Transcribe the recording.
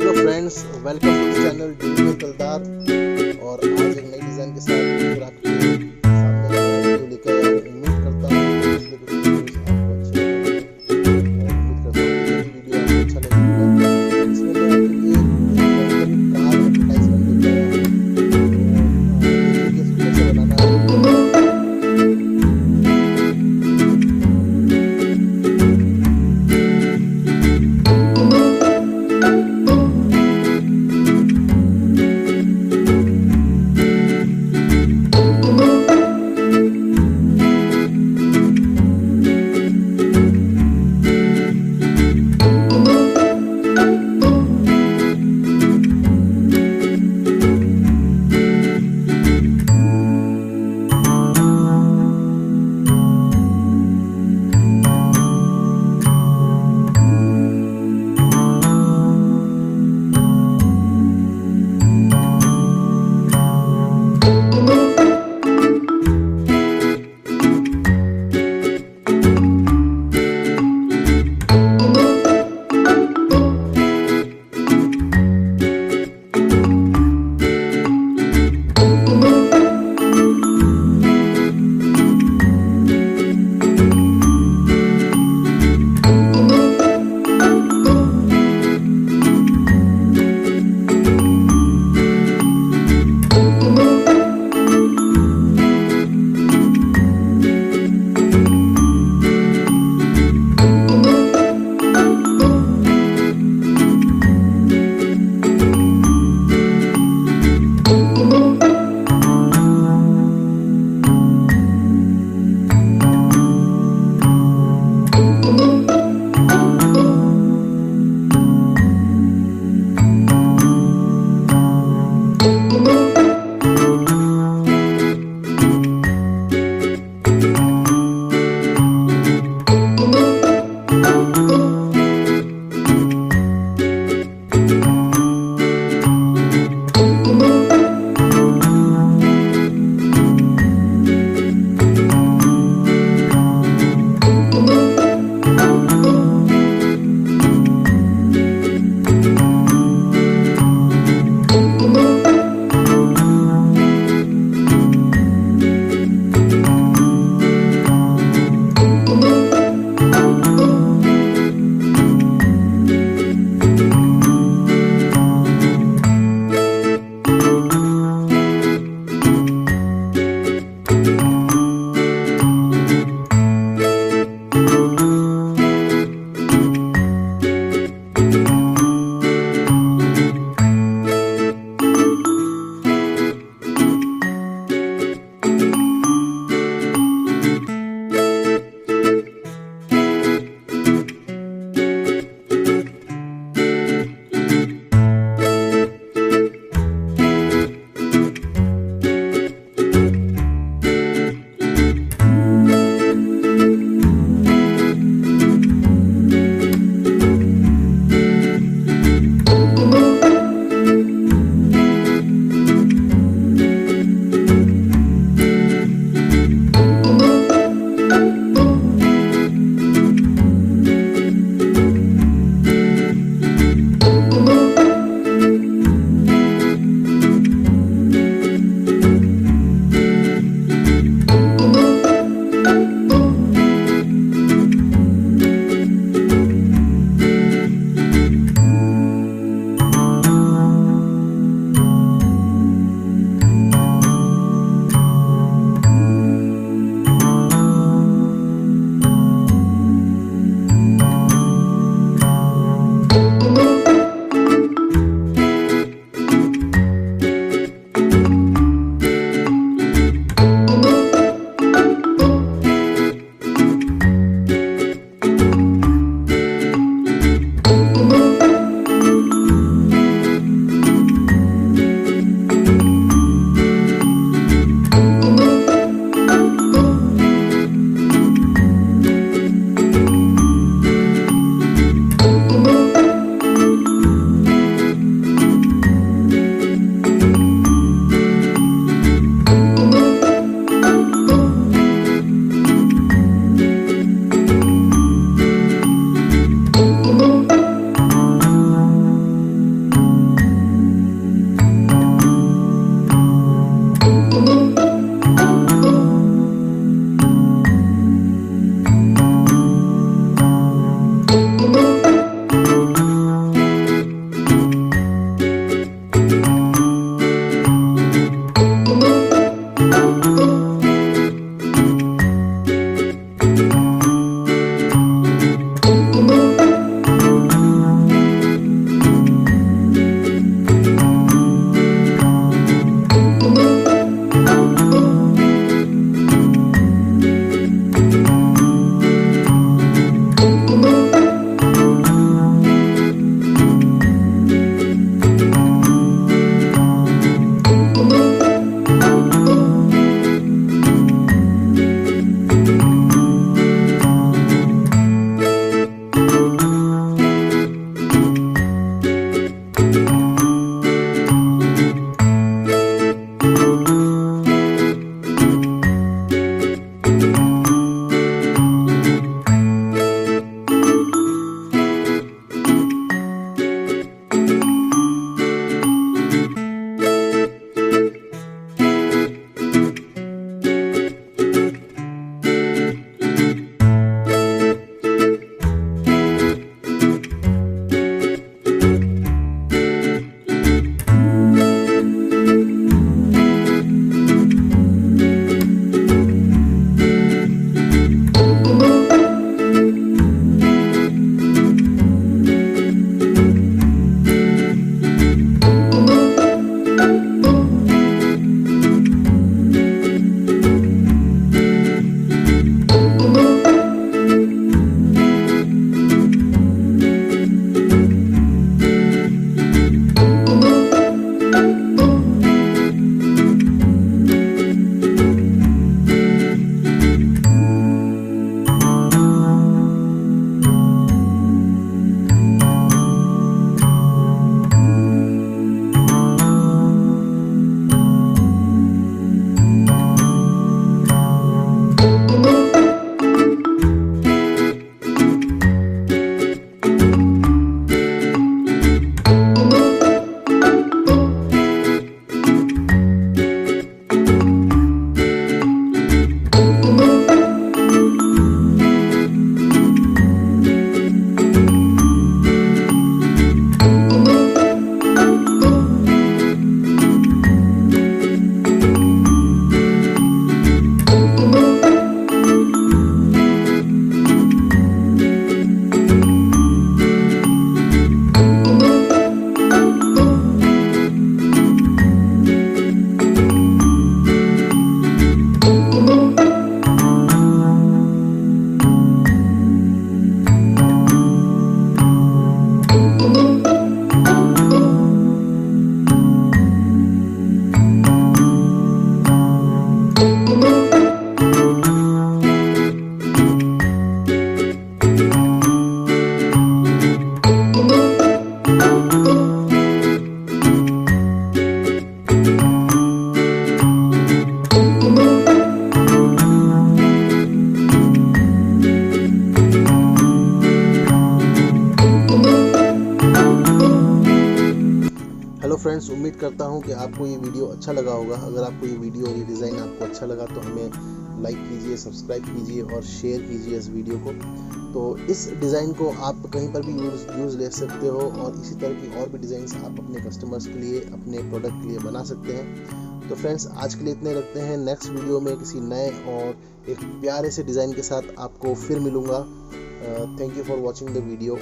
Hello friends, welcome to the channel digital Kaldar. और आज एक नई डिज़ाइन के साथ फिर आपके सामने नया वीडियो लेकर आया हूँ। उम्मीद करता हूँ कि पिछले कुछ वीडियोस आपको अच्छे लगे और उम्मीद करता हूँ कि ये भी वीडियो आपको अच्छा लगेगा। इसमें मैं आपके लिए एक कार एडवर्टाइजमेंट लेकर आया हूँ। तो देखिए कि इसको कैसे बनाना है। हेलो फ्रेंड्स, उम्मीद करता हूं कि आपको ये वीडियो अच्छा लगा होगा। अगर आपको ये वीडियो और ये डिज़ाइन आपको अच्छा लगा तो हमें लाइक कीजिए, सब्सक्राइब कीजिए और शेयर कीजिए इस वीडियो को। तो इस डिज़ाइन को आप कहीं पर भी यूज़ ले सकते हो और इसी तरह की और भी डिज़ाइंस आप अपने कस्टमर्स के लिए, अपने प्रोडक्ट के लिए बना सकते हैं। तो फ्रेंड्स, आज के लिए इतने रखते हैं। नेक्स्ट वीडियो में किसी नए और एक प्यारे से डिज़ाइन के साथ आपको फिर मिलूँगा। Thank you for watching the video.